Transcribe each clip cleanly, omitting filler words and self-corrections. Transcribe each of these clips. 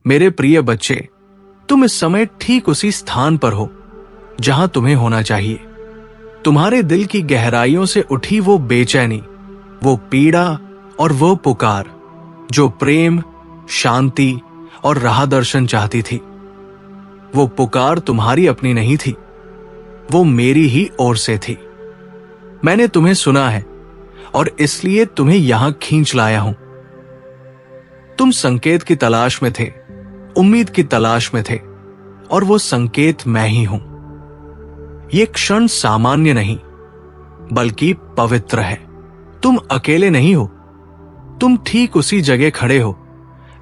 मेरे प्रिय बच्चे, तुम इस समय ठीक उसी स्थान पर हो जहां तुम्हें होना चाहिए। तुम्हारे दिल की गहराइयों से उठी वो बेचैनी, वो पीड़ा और वो पुकार जो प्रेम, शांति और राह दर्शन चाहती थी। वो पुकार तुम्हारी अपनी नहीं थी, वो मेरी ही ओर से थी। मैंने तुम्हें सुना है और इसलिए तुम्हें यहां खींच लाया हूं। तुम संकेत की तलाश में थे, उम्मीद की तलाश में थे, और वो संकेत मैं ही हूं। ये क्षण सामान्य नहीं बल्कि पवित्र है। तुम अकेले नहीं हो, तुम ठीक उसी जगह खड़े हो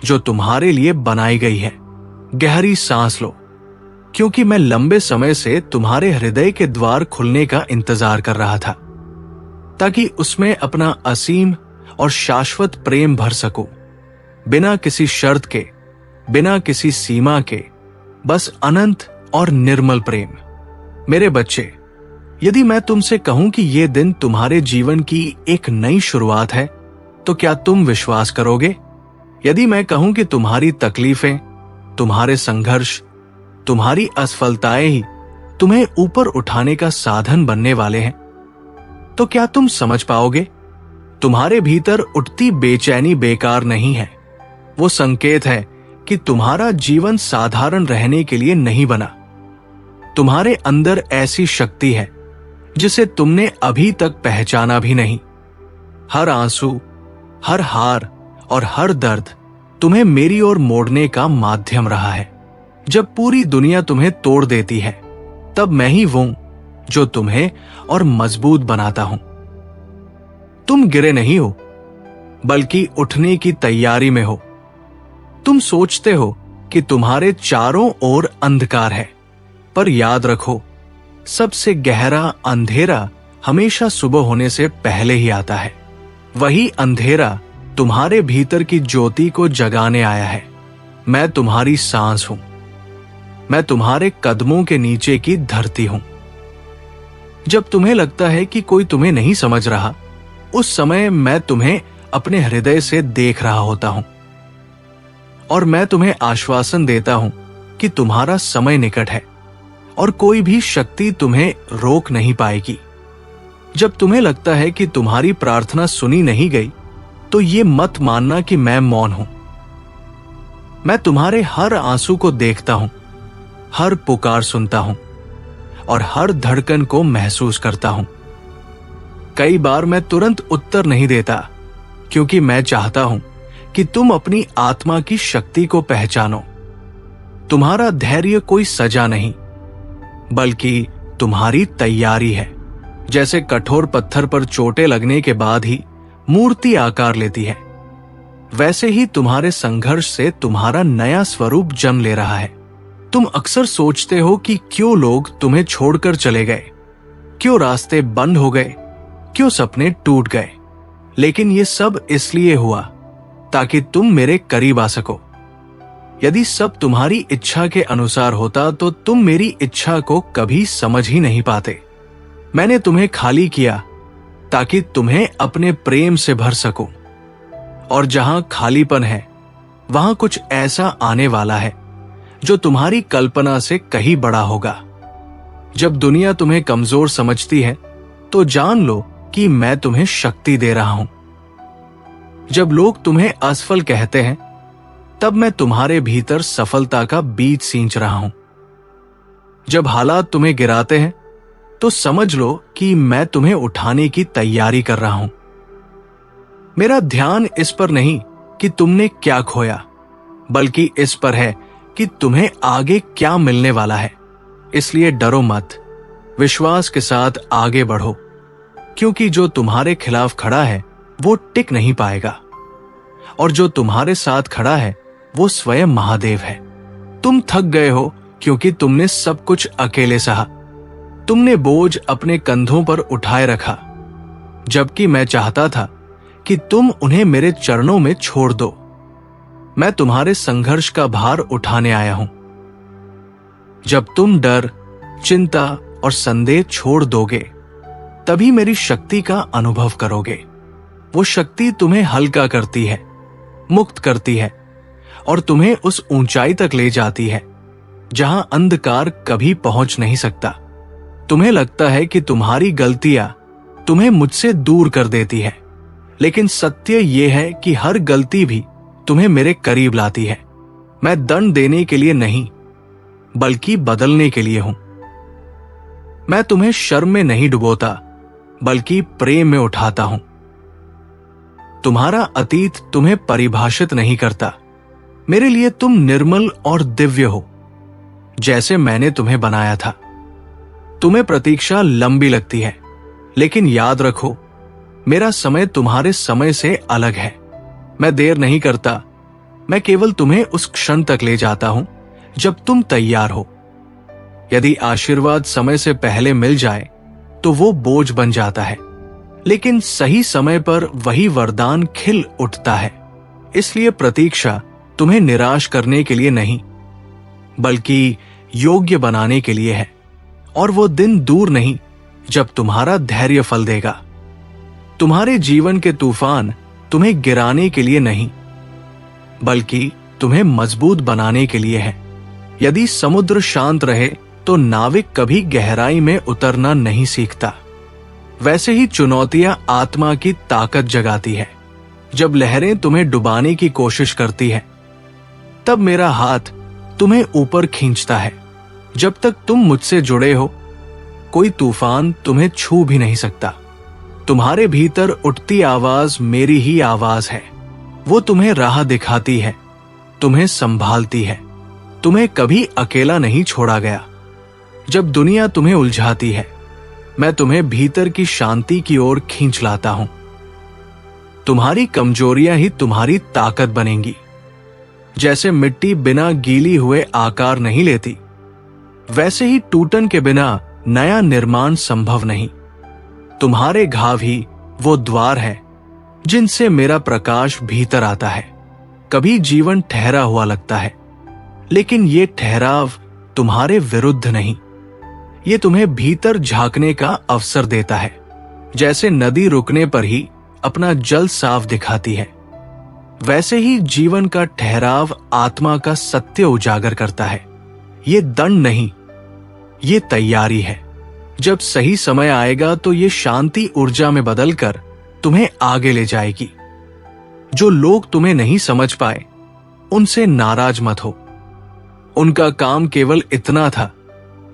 जो तुम्हारे लिए बनाई गई है। गहरी सांस लो, क्योंकि मैं लंबे समय से तुम्हारे हृदय के द्वार खुलने का इंतजार कर रहा था, ताकि उसमें अपना असीम और शाश्वत प्रेम भर सकूं, बिना किसी शर्त के, बिना किसी सीमा के, बस अनंत और निर्मल प्रेम। मेरे बच्चे, यदि मैं तुमसे कहूं कि यह दिन तुम्हारे जीवन की एक नई शुरुआत है, तो क्या तुम विश्वास करोगे? यदि मैं कहूं कि तुम्हारी तकलीफें, तुम्हारे संघर्ष, तुम्हारी असफलताएं ही तुम्हें ऊपर उठाने का साधन बनने वाले हैं, तो क्या तुम समझ पाओगे? तुम्हारे भीतर उठती बेचैनी बेकार नहीं है। वो संकेत है कि तुम्हारा जीवन साधारण रहने के लिए नहीं बना। तुम्हारे अंदर ऐसी शक्ति है जिसे तुमने अभी तक पहचाना भी नहीं। हर आंसू, हर हार और हर दर्द तुम्हें मेरी ओर मोड़ने का माध्यम रहा है। जब पूरी दुनिया तुम्हें तोड़ देती है, तब मैं ही वो जो तुम्हें और मजबूत बनाता हूं। तुम गिरे नहीं हो, बल्कि उठने की तैयारी में हो। तुम सोचते हो कि तुम्हारे चारों ओर अंधकार है, पर याद रखो, सबसे गहरा अंधेरा हमेशा सुबह होने से पहले ही आता है। वही अंधेरा तुम्हारे भीतर की ज्योति को जगाने आया है। मैं तुम्हारी सांस हूं, मैं तुम्हारे कदमों के नीचे की धरती हूं। जब तुम्हें लगता है कि कोई तुम्हें नहीं समझ रहा, उस समय मैं तुम्हें अपने हृदय से देख रहा होता हूं, और मैं तुम्हें आश्वासन देता हूं कि तुम्हारा समय निकट है और कोई भी शक्ति तुम्हें रोक नहीं पाएगी। जब तुम्हें लगता है कि तुम्हारी प्रार्थना सुनी नहीं गई, तो ये मत मानना कि मैं मौन हूं। मैं तुम्हारे हर आंसू को देखता हूं, हर पुकार सुनता हूं और हर धड़कन को महसूस करता हूं। कई बार मैं तुरंत उत्तर नहीं देता, क्योंकि मैं चाहता हूं कि तुम अपनी आत्मा की शक्ति को पहचानो। तुम्हारा धैर्य कोई सजा नहीं, बल्कि तुम्हारी तैयारी है। जैसे कठोर पत्थर पर चोटें लगने के बाद ही मूर्ति आकार लेती है, वैसे ही तुम्हारे संघर्ष से तुम्हारा नया स्वरूप जन्म ले रहा है। तुम अक्सर सोचते हो कि क्यों लोग तुम्हें छोड़कर चले गए, क्यों रास्ते बंद हो गए, क्यों सपने टूट गए। लेकिन ये सब इसलिए हुआ ताकि तुम मेरे करीब आ सको। यदि सब तुम्हारी इच्छा के अनुसार होता तो तुम मेरी इच्छा को कभी समझ ही नहीं पाते। मैंने तुम्हें खाली किया ताकि तुम्हें अपने प्रेम से भर सकूं, और जहां खालीपन है, वहां कुछ ऐसा आने वाला है जो तुम्हारी कल्पना से कहीं बड़ा होगा। जब दुनिया तुम्हें कमजोर समझती है, तो जान लो कि मैं तुम्हें शक्ति दे रहा हूं। जब लोग तुम्हें असफल कहते हैं, तब मैं तुम्हारे भीतर सफलता का बीज सींच रहा हूं। जब हालात तुम्हें गिराते हैं, तो समझ लो कि मैं तुम्हें उठाने की तैयारी कर रहा हूं। मेरा ध्यान इस पर नहीं कि तुमने क्या खोया, बल्कि इस पर है कि तुम्हें आगे क्या मिलने वाला है। इसलिए डरो मत, विश्वास के साथ आगे बढ़ो, क्योंकि जो तुम्हारे खिलाफ खड़ा है वो टिक नहीं पाएगा, और जो तुम्हारे साथ खड़ा है वो स्वयं महादेव है। तुम थक गए हो क्योंकि तुमने सब कुछ अकेले सहा। तुमने बोझ अपने कंधों पर उठाए रखा, जबकि मैं चाहता था कि तुम उन्हें मेरे चरणों में छोड़ दो। मैं तुम्हारे संघर्ष का भार उठाने आया हूं। जब तुम डर, चिंता और संदेह छोड़ दोगे, तभी मेरी शक्ति का अनुभव करोगे। वो शक्ति तुम्हें हल्का करती है, मुक्त करती है और तुम्हें उस ऊंचाई तक ले जाती है जहां अंधकार कभी पहुंच नहीं सकता। तुम्हें लगता है कि तुम्हारी गलतियां तुम्हें मुझसे दूर कर देती है, लेकिन सत्य यह है कि हर गलती भी तुम्हें मेरे करीब लाती है। मैं दंड देने के लिए नहीं, बल्कि बदलने के लिए हूं। मैं तुम्हें शर्म में नहीं डुबोता, बल्कि प्रेम में उठाता हूं। तुम्हारा अतीत तुम्हें परिभाषित नहीं करता। मेरे लिए तुम निर्मल और दिव्य हो, जैसे मैंने तुम्हें बनाया था। तुम्हें प्रतीक्षा लंबी लगती है, लेकिन याद रखो, मेरा समय तुम्हारे समय से अलग है। मैं देर नहीं करता, मैं केवल तुम्हें उस क्षण तक ले जाता हूं जब तुम तैयार हो। यदि आशीर्वाद समय से पहले मिल जाए तो वो बोझ बन जाता है, लेकिन सही समय पर वही वरदान खिल उठता है। इसलिए प्रतीक्षा तुम्हें निराश करने के लिए नहीं, बल्कि योग्य बनाने के लिए है। और वो दिन दूर नहीं जब तुम्हारा धैर्य फल देगा। तुम्हारे जीवन के तूफान तुम्हें गिराने के लिए नहीं, बल्कि तुम्हें मजबूत बनाने के लिए है। यदि समुद्र शांत रहे तो नाविक कभी गहराई में उतरना नहीं सीखता। वैसे ही चुनौतियां आत्मा की ताकत जगाती है। जब लहरें तुम्हें डुबाने की कोशिश करती है, तब मेरा हाथ तुम्हें ऊपर खींचता है। जब तक तुम मुझसे जुड़े हो, कोई तूफान तुम्हें छू भी नहीं सकता। तुम्हारे भीतर उठती आवाज मेरी ही आवाज है। वो तुम्हें राह दिखाती है, तुम्हें संभालती है। तुम्हें कभी अकेला नहीं छोड़ा गया। जब दुनिया तुम्हें उलझाती है, मैं तुम्हें भीतर की शांति की ओर खींच लाता हूं। तुम्हारी कमजोरियां ही तुम्हारी ताकत बनेंगी। जैसे मिट्टी बिना गीली हुए आकार नहीं लेती, वैसे ही टूटन के बिना नया निर्माण संभव नहीं। तुम्हारे घाव ही वो द्वार है जिनसे मेरा प्रकाश भीतर आता है। कभी जीवन ठहरा हुआ लगता है, लेकिन ये ठहराव तुम्हारे विरुद्ध नहीं, ये तुम्हें भीतर झांकने का अवसर देता है। जैसे नदी रुकने पर ही अपना जल साफ दिखाती है, वैसे ही जीवन का ठहराव आत्मा का सत्य उजागर करता है। ये दंड नहीं, ये तैयारी है। जब सही समय आएगा तो ये शांति ऊर्जा में बदलकर तुम्हें आगे ले जाएगी। जो लोग तुम्हें नहीं समझ पाए, उनसे नाराज मत हो। उनका काम केवल इतना था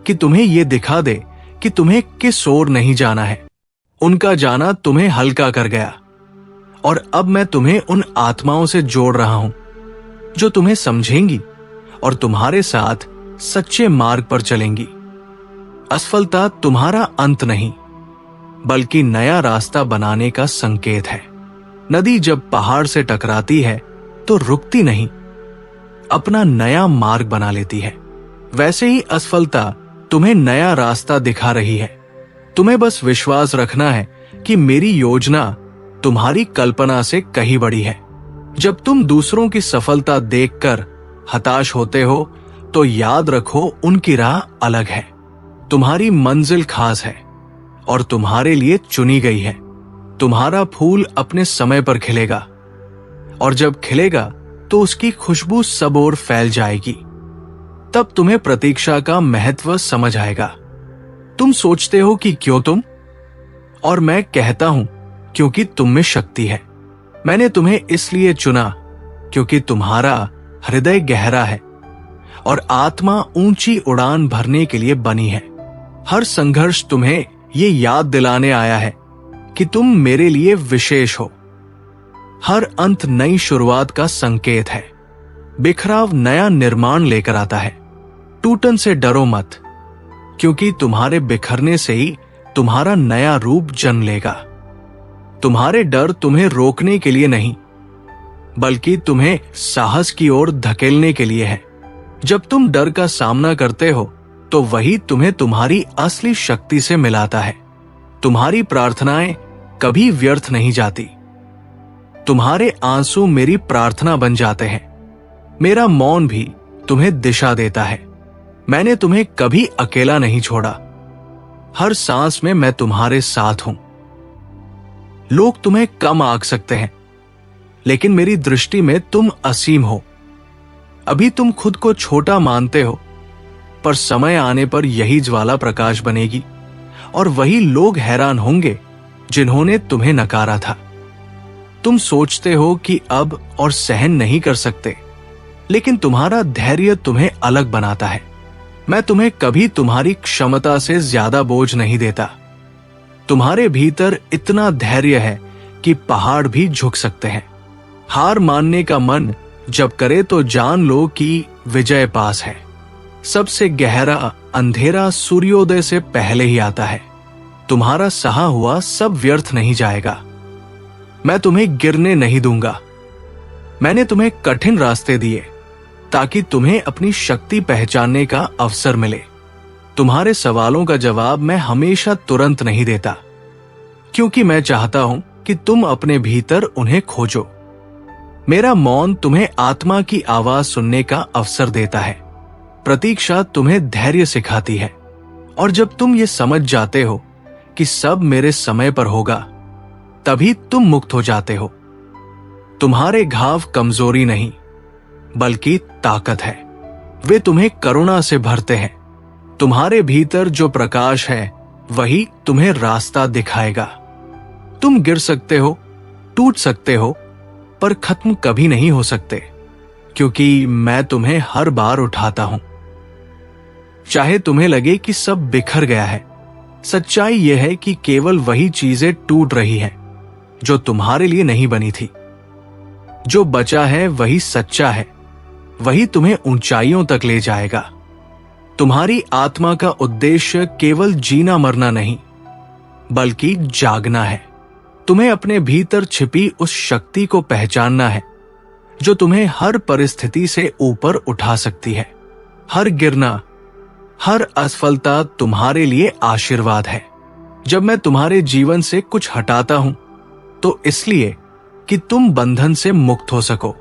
कि तुम्हें यह दिखा दे कि तुम्हें किस ओर नहीं जाना है। उनका जाना तुम्हें हल्का कर गया, और अब मैं तुम्हें उन आत्माओं से जोड़ रहा हूं जो तुम्हें समझेंगी और तुम्हारे साथ सच्चे मार्ग पर चलेंगी। असफलता तुम्हारा अंत नहीं, बल्कि नया रास्ता बनाने का संकेत है। नदी जब पहाड़ से टकराती है तो रुकती नहीं, अपना नया मार्ग बना लेती है। वैसे ही असफलता तुम्हें नया रास्ता दिखा रही है। तुम्हें बस विश्वास रखना है कि मेरी योजना तुम्हारी कल्पना से कहीं बड़ी है। जब तुम दूसरों की सफलता देखकर हताश होते हो, तो याद रखो, उनकी राह अलग है। तुम्हारी मंजिल खास है और तुम्हारे लिए चुनी गई है। तुम्हारा फूल अपने समय पर खिलेगा, और जब खिलेगा तो उसकी खुशबू सब ओर फैल जाएगी। तब तुम्हें प्रतीक्षा का महत्व समझ आएगा। तुम सोचते हो कि क्यों तुम, और मैं कहता हूं क्योंकि तुम में शक्ति है। मैंने तुम्हें इसलिए चुना क्योंकि तुम्हारा हृदय गहरा है और आत्मा ऊंची उड़ान भरने के लिए बनी है। हर संघर्ष तुम्हें ये याद दिलाने आया है कि तुम मेरे लिए विशेष हो। हर अंत नई शुरुआत का संकेत है। बिखराव नया निर्माण लेकर आता है। टूटन से डरो मत, क्योंकि तुम्हारे बिखरने से ही तुम्हारा नया रूप जन्म लेगा। तुम्हारे डर तुम्हें रोकने के लिए नहीं, बल्कि तुम्हें साहस की ओर धकेलने के लिए है। जब तुम डर का सामना करते हो, तो वही तुम्हें तुम्हारी असली शक्ति से मिलाता है। तुम्हारी प्रार्थनाएं कभी व्यर्थ नहीं जाती। तुम्हारे आंसू मेरी प्रार्थना बन जाते हैं। मेरा मौन भी तुम्हें दिशा देता है। मैंने तुम्हें कभी अकेला नहीं छोड़ा। हर सांस में मैं तुम्हारे साथ हूं। लोग तुम्हें कम आंक सकते हैं, लेकिन मेरी दृष्टि में तुम असीम हो। अभी तुम खुद को छोटा मानते हो, पर समय आने पर यही ज्वाला प्रकाश बनेगी और वही लोग हैरान होंगे जिन्होंने तुम्हें नकारा था। तुम सोचते हो कि अब और सहन नहीं कर सकते, लेकिन तुम्हारा धैर्य तुम्हें अलग बनाता है। मैं तुम्हें कभी तुम्हारी क्षमता से ज्यादा बोझ नहीं देता। तुम्हारे भीतर इतना धैर्य है कि पहाड़ भी झुक सकते हैं। हार मानने का मन जब करे तो जान लो कि विजय पास है। सबसे गहरा अंधेरा सूर्योदय से पहले ही आता है। तुम्हारा सहा हुआ सब व्यर्थ नहीं जाएगा। मैं तुम्हें गिरने नहीं दूंगा। मैंने तुम्हें कठिन रास्ते दिए ताकि तुम्हें अपनी शक्ति पहचानने का अवसर मिले। तुम्हारे सवालों का जवाब मैं हमेशा तुरंत नहीं देता, क्योंकि मैं चाहता हूं कि तुम अपने भीतर उन्हें खोजो। मेरा मौन तुम्हें आत्मा की आवाज सुनने का अवसर देता है। प्रतीक्षा तुम्हें धैर्य सिखाती है, और जब तुम ये समझ जाते हो कि सब मेरे समय पर होगा, तभी तुम मुक्त हो जाते हो। तुम्हारे घाव कमजोरी नहीं, बल्कि ताकत है। वे तुम्हें करुणा से भरते हैं। तुम्हारे भीतर जो प्रकाश है वही तुम्हें रास्ता दिखाएगा। तुम गिर सकते हो, टूट सकते हो, पर खत्म कभी नहीं हो सकते, क्योंकि मैं तुम्हें हर बार उठाता हूं। चाहे तुम्हें लगे कि सब बिखर गया है, सच्चाई यह है कि केवल वही चीजें टूट रही हैं जो तुम्हारे लिए नहीं बनी थी। जो बचा है वही सच्चा है, वही तुम्हें ऊंचाइयों तक ले जाएगा। तुम्हारी आत्मा का उद्देश्य केवल जीना मरना नहीं, बल्कि जागना है। तुम्हें अपने भीतर छिपी उस शक्ति को पहचानना है जो तुम्हें हर परिस्थिति से ऊपर उठा सकती है। हर गिरना, हर असफलता तुम्हारे लिए आशीर्वाद है। जब मैं तुम्हारे जीवन से कुछ हटाता हूं, तो इसलिए कि तुम बंधन से मुक्त हो सको।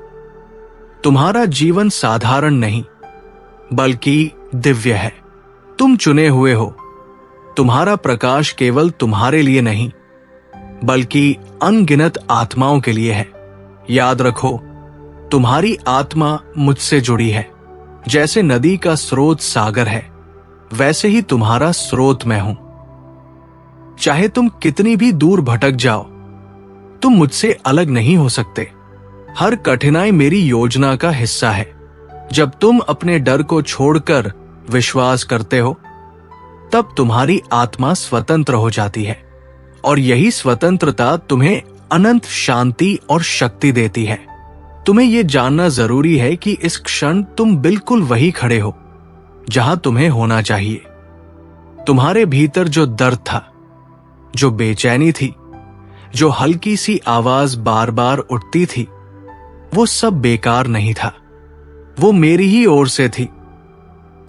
तुम्हारा जीवन साधारण नहीं, बल्कि दिव्य है। तुम चुने हुए हो। तुम्हारा प्रकाश केवल तुम्हारे लिए नहीं, बल्कि अनगिनत आत्माओं के लिए है। याद रखो, तुम्हारी आत्मा मुझसे जुड़ी है। जैसे नदी का स्रोत सागर है, वैसे ही तुम्हारा स्रोत मैं हूं। चाहे तुम कितनी भी दूर भटक जाओ, तुम मुझसे अलग नहीं हो सकते। हर कठिनाई मेरी योजना का हिस्सा है। जब तुम अपने डर को छोड़कर विश्वास करते हो, तब तुम्हारी आत्मा स्वतंत्र हो जाती है, और यही स्वतंत्रता तुम्हें अनंत शांति और शक्ति देती है। तुम्हें यह जानना जरूरी है कि इस क्षण तुम बिल्कुल वही खड़े हो जहां तुम्हें होना चाहिए। तुम्हारे भीतर जो दर्द था, जो बेचैनी थी, जो हल्की सी आवाज बार बार उठती थी, वो सब बेकार नहीं था। वो मेरी ही ओर से थी,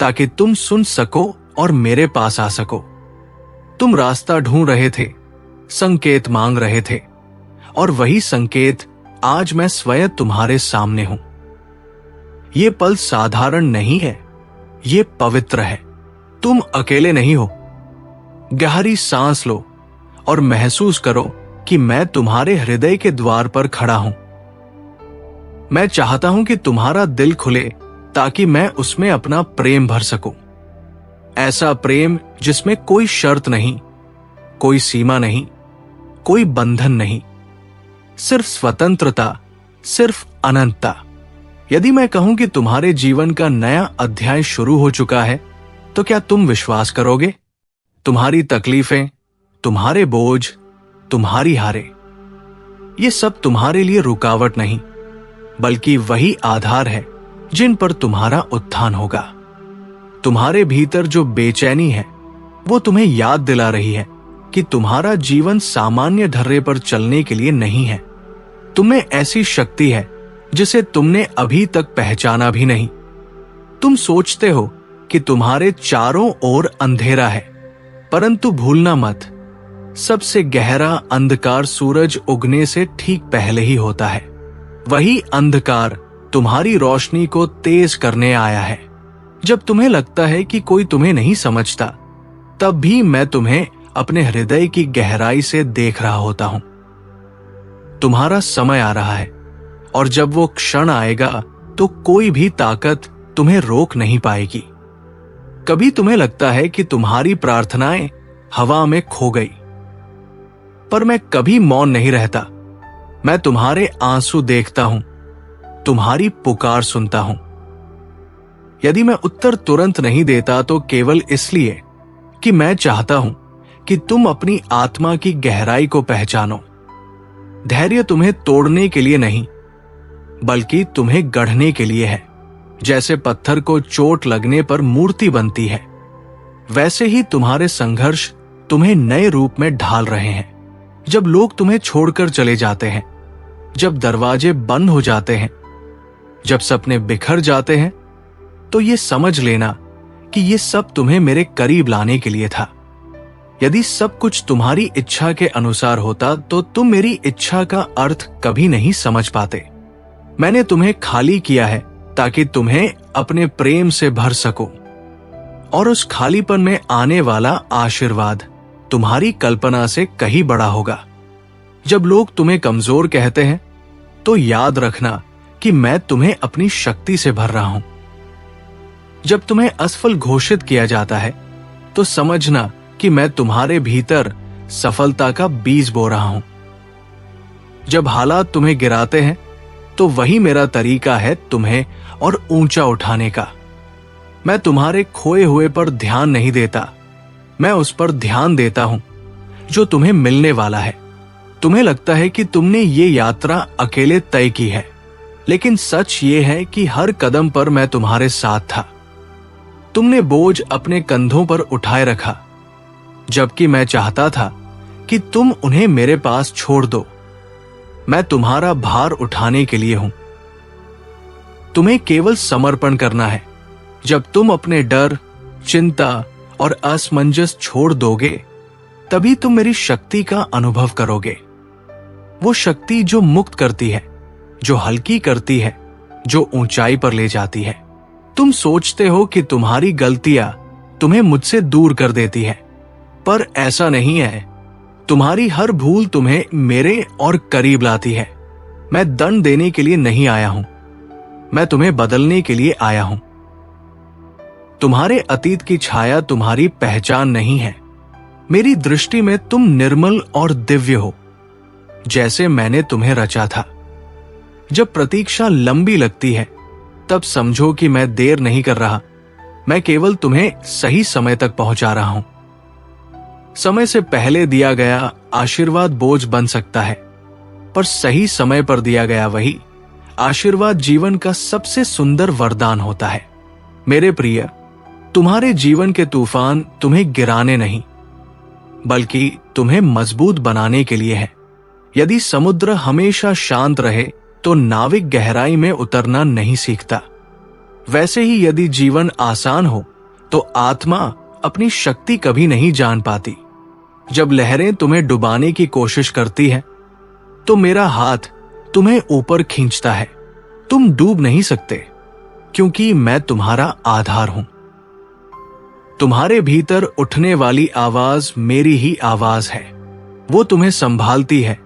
ताकि तुम सुन सको और मेरे पास आ सको। तुम रास्ता ढूंढ रहे थे, संकेत मांग रहे थे, और वही संकेत आज मैं स्वयं तुम्हारे सामने हूं। ये पल साधारण नहीं है, ये पवित्र है। तुम अकेले नहीं हो। गहरी सांस लो और महसूस करो कि मैं तुम्हारे हृदय के द्वार पर खड़ा हूं। मैं चाहता हूं कि तुम्हारा दिल खुले ताकि मैं उसमें अपना प्रेम भर सकूं। ऐसा प्रेम जिसमें कोई शर्त नहीं, कोई सीमा नहीं, कोई बंधन नहीं, सिर्फ स्वतंत्रता, सिर्फ अनंतता। यदि मैं कहूं कि तुम्हारे जीवन का नया अध्याय शुरू हो चुका है, तो क्या तुम विश्वास करोगे? तुम्हारी तकलीफें, तुम्हारे बोझ, तुम्हारी हारें, ये सब तुम्हारे लिए रुकावट नहीं, बल्कि वही आधार है जिन पर तुम्हारा उत्थान होगा। तुम्हारे भीतर जो बेचैनी है, वो तुम्हें याद दिला रही है कि तुम्हारा जीवन सामान्य ढर्रे पर चलने के लिए नहीं है। तुम्हें ऐसी शक्ति है जिसे तुमने अभी तक पहचाना भी नहीं। तुम सोचते हो कि तुम्हारे चारों ओर अंधेरा है, परंतु भूलना मत, सबसे गहरा अंधकार सूरज उगने से ठीक पहले ही होता है। वही अंधकार तुम्हारी रोशनी को तेज करने आया है। जब तुम्हें लगता है कि कोई तुम्हें नहीं समझता, तब भी मैं तुम्हें अपने हृदय की गहराई से देख रहा होता हूं। तुम्हारा समय आ रहा है, और जब वो क्षण आएगा तो कोई भी ताकत तुम्हें रोक नहीं पाएगी। कभी तुम्हें लगता है कि तुम्हारी प्रार्थनाएं हवा में खो गई, पर मैं कभी मौन नहीं रहता। मैं तुम्हारे आंसू देखता हूं, तुम्हारी पुकार सुनता हूं। यदि मैं उत्तर तुरंत नहीं देता तो केवल इसलिए कि मैं चाहता हूं कि तुम अपनी आत्मा की गहराई को पहचानो। धैर्य तुम्हें तोड़ने के लिए नहीं, बल्कि तुम्हें गढ़ने के लिए है। जैसे पत्थर को चोट लगने पर मूर्ति बनती है, वैसे ही तुम्हारे संघर्ष तुम्हें नए रूप में ढाल रहे हैं। जब लोग तुम्हें छोड़कर चले जाते हैं, जब दरवाजे बंद हो जाते हैं, जब सपने बिखर जाते हैं, तो ये समझ लेना कि ये सब तुम्हें मेरे करीब लाने के लिए था। यदि सब कुछ तुम्हारी इच्छा के अनुसार होता तो तुम मेरी इच्छा का अर्थ कभी नहीं समझ पाते। मैंने तुम्हें खाली किया है ताकि तुम्हें अपने प्रेम से भर सको, और उस खालीपन में आने वाला आशीर्वाद तुम्हारी कल्पना से कहीं बड़ा होगा। जब लोग तुम्हें कमजोर कहते हैं तो याद रखना कि मैं तुम्हें अपनी शक्ति से भर रहा हूं। जब तुम्हें असफल घोषित किया जाता है तो समझना कि मैं तुम्हारे भीतर सफलता का बीज बो रहा हूं। जब हालात तुम्हें गिराते हैं तो वही मेरा तरीका है तुम्हें और ऊंचा उठाने का। मैं तुम्हारे खोए हुए पर ध्यान नहीं देता, मैं उस पर ध्यान देता हूं जो तुम्हें मिलने वाला है। तुम्हें लगता है कि तुमने ये यात्रा अकेले तय की है, लेकिन सच ये है कि हर कदम पर मैं तुम्हारे साथ था। तुमने बोझ अपने कंधों पर उठाए रखा, जबकि मैं चाहता था कि तुम उन्हें मेरे पास छोड़ दो। मैं तुम्हारा भार उठाने के लिए हूं। तुम्हें केवल समर्पण करना है। जब तुम अपने डर, चिंता और असमंजस छोड़ दोगे, तभी तुम मेरी शक्ति का अनुभव करोगे। वो शक्ति जो मुक्त करती है, जो हल्की करती है, जो ऊंचाई पर ले जाती है। तुम सोचते हो कि तुम्हारी गलतियां तुम्हें मुझसे दूर कर देती है, पर ऐसा नहीं है। तुम्हारी हर भूल तुम्हें मेरे और करीब लाती है। मैं दंड देने के लिए नहीं आया हूं, मैं तुम्हें बदलने के लिए आया हूं। तुम्हारे अतीत की छाया तुम्हारी पहचान नहीं है। मेरी दृष्टि में तुम निर्मल और दिव्य हो, जैसे मैंने तुम्हें रचा था। जब प्रतीक्षा लंबी लगती है, तब समझो कि मैं देर नहीं कर रहा, मैं केवल तुम्हें सही समय तक पहुंचा रहा हूं। समय से पहले दिया गया आशीर्वाद बोझ बन सकता है, पर सही समय पर दिया गया वही आशीर्वाद जीवन का सबसे सुंदर वरदान होता है। मेरे प्रिय, तुम्हारे जीवन के तूफान तुम्हें गिराने नहीं, बल्कि तुम्हें मजबूत बनाने के लिए है। यदि समुद्र हमेशा शांत रहे तो नाविक गहराई में उतरना नहीं सीखता। वैसे ही यदि जीवन आसान हो तो आत्मा अपनी शक्ति कभी नहीं जान पाती। जब लहरें तुम्हें डुबाने की कोशिश करती है, तो मेरा हाथ तुम्हें ऊपर खींचता है। तुम डूब नहीं सकते, क्योंकि मैं तुम्हारा आधार हूं। तुम्हारे भीतर उठने वाली आवाज मेरी ही आवाज है। वो तुम्हें संभालती है,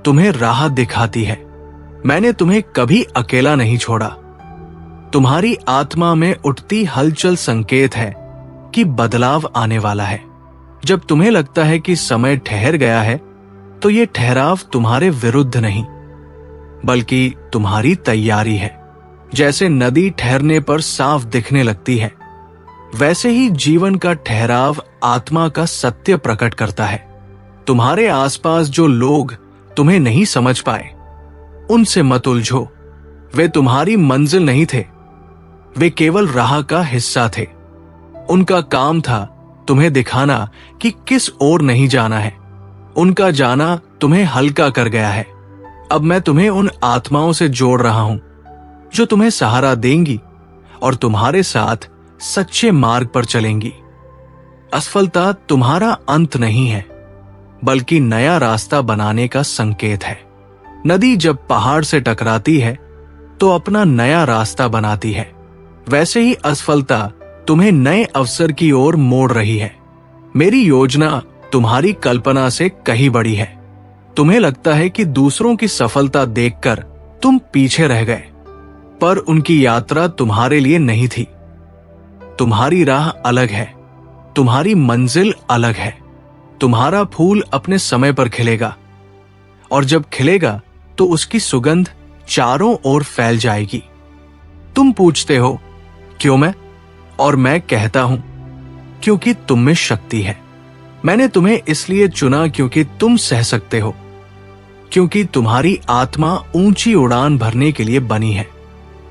तुम्हें राह दिखाती है। मैंने तुम्हें कभी अकेला नहीं छोड़ा। तुम्हारी आत्मा में उठती हलचल संकेत है कि बदलाव आने वाला है। जब तुम्हें लगता है कि समय ठहर गया है, तो ये ठहराव तुम्हारे विरुद्ध नहीं, बल्कि तुम्हारी तैयारी है। जैसे नदी ठहरने पर साफ दिखने लगती है, वैसे ही जीवन का ठहराव आत्मा का सत्य प्रकट करता है। तुम्हारे आसपास जो लोग तुम्हें नहीं समझ पाए, उनसे मत उलझो। वे तुम्हारी मंजिल नहीं थे, वे केवल राह का हिस्सा थे। उनका काम था तुम्हें दिखाना कि किस ओर नहीं जाना है। उनका जाना तुम्हें हल्का कर गया है। अब मैं तुम्हें उन आत्माओं से जोड़ रहा हूं जो तुम्हें सहारा देंगी और तुम्हारे साथ सच्चे मार्ग पर चलेंगी। असफलता तुम्हारा अंत नहीं है, बल्कि नया रास्ता बनाने का संकेत है। नदी जब पहाड़ से टकराती है तो अपना नया रास्ता बनाती है। वैसे ही असफलता तुम्हें नए अवसर की ओर मोड़ रही है। मेरी योजना तुम्हारी कल्पना से कहीं बड़ी है। तुम्हें लगता है कि दूसरों की सफलता देखकर तुम पीछे रह गए, पर उनकी यात्रा तुम्हारे लिए नहीं थी। तुम्हारी राह अलग है, तुम्हारी मंजिल अलग है। तुम्हारा फूल अपने समय पर खिलेगा, और जब खिलेगा तो उसकी सुगंध चारों ओर फैल जाएगी। तुम पूछते हो क्यों मैं, और मैं कहता हूं क्योंकि तुम में शक्ति है। मैंने तुम्हें इसलिए चुना क्योंकि तुम सह सकते हो, क्योंकि तुम्हारी आत्मा ऊंची उड़ान भरने के लिए बनी है।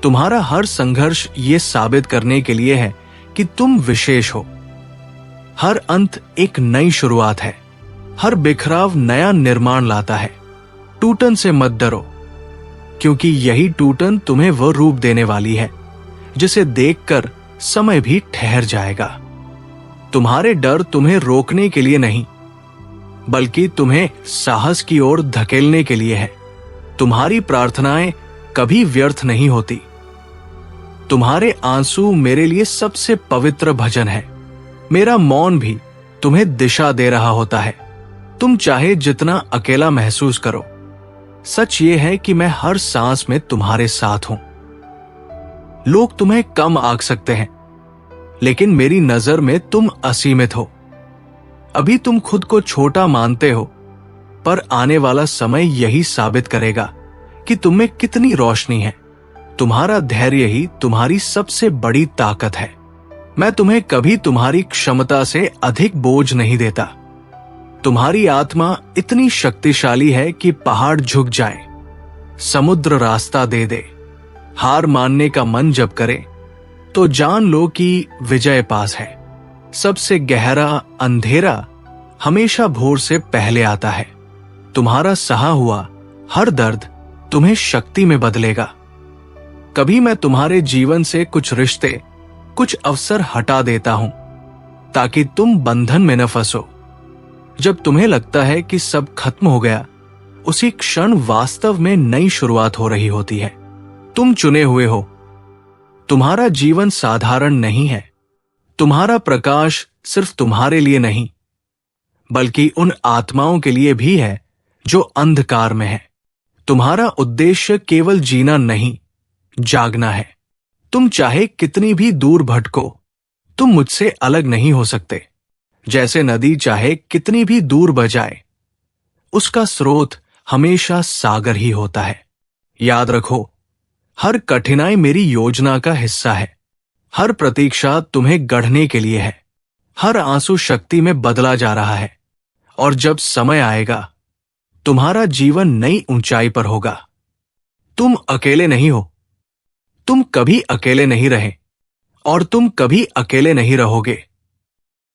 तुम्हारा हर संघर्ष ये साबित करने के लिए है कि तुम विशेष हो। हर अंत एक नई शुरुआत है, हर बिखराव नया निर्माण लाता है। टूटन से मत डरो, क्योंकि यही टूटन तुम्हें वह रूप देने वाली है जिसे देखकर समय भी ठहर जाएगा। तुम्हारे डर तुम्हें रोकने के लिए नहीं, बल्कि तुम्हें साहस की ओर धकेलने के लिए है। तुम्हारी प्रार्थनाएं कभी व्यर्थ नहीं होती। तुम्हारे आंसू मेरे लिए सबसे पवित्र भजन है। मेरा मौन भी तुम्हें दिशा दे रहा होता है। तुम चाहे जितना अकेला महसूस करो, सच ये है कि मैं हर सांस में तुम्हारे साथ हूं। लोग तुम्हें कम आंक सकते हैं, लेकिन मेरी नजर में तुम असीमित हो। अभी तुम खुद को छोटा मानते हो, पर आने वाला समय यही साबित करेगा कि तुम में कितनी रोशनी है। तुम्हारा धैर्य ही तुम्हारी सबसे बड़ी ताकत है। मैं तुम्हें कभी तुम्हारी क्षमता से अधिक बोझ नहीं देता। तुम्हारी आत्मा इतनी शक्तिशाली है कि पहाड़ झुक जाए, समुद्र रास्ता दे दे। हार मानने का मन जब करे तो जान लो कि विजय पास है। सबसे गहरा अंधेरा हमेशा भोर से पहले आता है। तुम्हारा सहा हुआ हर दर्द तुम्हें शक्ति में बदलेगा। कभी मैं तुम्हारे जीवन से कुछ रिश्ते, कुछ अवसर हटा देता हूं, ताकि तुम बंधन में न फंसो। जब तुम्हें लगता है कि सब खत्म हो गया, उसी क्षण वास्तव में नई शुरुआत हो रही होती है। तुम चुने हुए हो। तुम्हारा जीवन साधारण नहीं है। तुम्हारा प्रकाश सिर्फ तुम्हारे लिए नहीं, बल्कि उन आत्माओं के लिए भी है जो अंधकार में है। तुम्हारा उद्देश्य केवल जीना नहीं, जागना है। तुम चाहे कितनी भी दूर भटको, तुम मुझसे अलग नहीं हो सकते। जैसे नदी चाहे कितनी भी दूर बह जाए, उसका स्रोत हमेशा सागर ही होता है। याद रखो, हर कठिनाई मेरी योजना का हिस्सा है। हर प्रतीक्षा तुम्हें गढ़ने के लिए है। हर आंसू शक्ति में बदला जा रहा है, और जब समय आएगा तुम्हारा जीवन नई ऊंचाई पर होगा। तुम अकेले नहीं हो। तुम कभी अकेले नहीं रहे, और तुम कभी अकेले नहीं रहोगे।